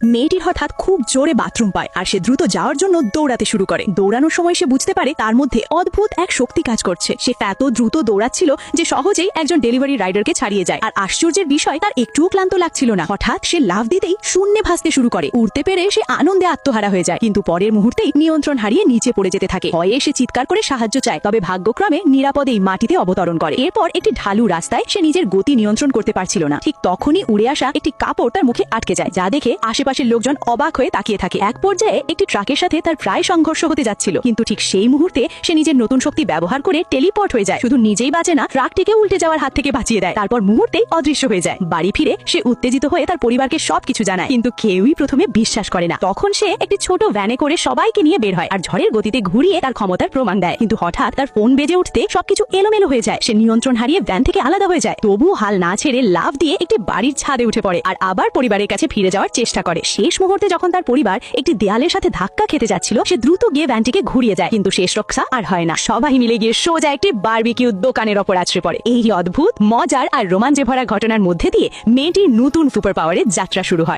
মেয়েটির হঠাৎ খুব জোরে বাথরুম পায় আর সে দ্রুত যাওয়ার জন্য দৌড়াতে শুরু করে। দৌড়ানোর সময় সে বুঝতে পারে তার মধ্যে অদ্ভুত এক শক্তি কাজ করছে। সে এত দ্রুত দৌড়াচ্ছিল যে সহজেই একজন ডেলিভারি রাইডারকে ছাড়িয়ে যায়। আর আশ্চর্যের বিষয়, তার একটুও ক্লান্ত লাগছিল না। হঠাৎ সে লাফ দিতেই শূন্যে ভাসতে শুরু করে। উড়তে পেরে সে আনন্দে আত্মহারা হয়ে যায়, কিন্তু পরের মুহূর্তেই নিয়ন্ত্রণ হারিয়ে নিচে পড়ে যেতে থাকে। ভয়ে সে চিৎকার করে সাহায্য চায়, তবে ভাগ্যক্রমে নিরাপদেই মাটিতে অবতরণ করে। এরপর একটি ঢালু রাস্তায় সে নিজের গতি নিয়ন্ত্রণ করতে পারছিল না। ঠিক তখনই উড়ে আসা একটি কাপড় তার মুখে আটকে যায়, যা দেখে আশেপাশের লোকজন অবাক হয়ে তাকিয়ে থাকে। এক পর্যায়ে একটি ট্রাকের সাথে তার প্রায় সংঘর্ষ হতে যাচ্ছিল, কিন্তু ঠিক সেই মুহূর্তে সে নিজের নতুন শক্তি ব্যবহার করে টেলিপোর্ট হয়ে যায়। শুধু নিজেই বাঁচে না, ট্রাকটিকে উল্টে যাওয়ার হাত থেকে বাঁচিয়ে দেয়। তারপর মুহূর্তেই অদৃশ্য হয়ে যায়। বাড়ি ফিরে সে উত্তেজিত হয়ে তার পরিবারকে সবকিছু জানায়, কিন্তু কেউই প্রথমে বিশ্বাস করে না। তখন সে একটি ছোট ভ্যানে করে সবাইকে নিয়ে বের হয় আর ঝড়ের গতিতে ঘুরিয়ে তার ক্ষমতার প্রমাণ দেয়। কিন্তু হঠাৎ তার ফোন বেজে উঠতে সবকিছু এলোমেলো হয়ে যায়। সে নিয়ন্ত্রণ হারিয়ে ভ্যান থেকে আলাদা হয়ে যায়, তবুও হাল না ছেড়ে লাফ দিয়ে একটি বাড়ির ছাদে উঠে পড়ে আর আবার পরিবারের কাছে ফিরে যাওয়ার চেষ্টা করে। শেষ মুহূর্তে যখন তার পরিবার একটি দেয়ালের সাথে ধাক্কা খেতে যাচ্ছিল, সে দ্রুত গিয়ে ভ্যানটিকে ঘুরিয়ে যায়, কিন্তু শেষ রক্ষা আর হয় না। সবাই মিলে গিয়ে সোজা একটি বারবিকিউ দোকানের ওপর আছড়ে পড়ে। এই অদ্ভুত, মজার আর রোমাঞ্চে ভরা ঘটনার মধ্যে দিয়ে মেয়েটির নতুন সুপার পাওয়ারের যাত্রা শুরু হয়।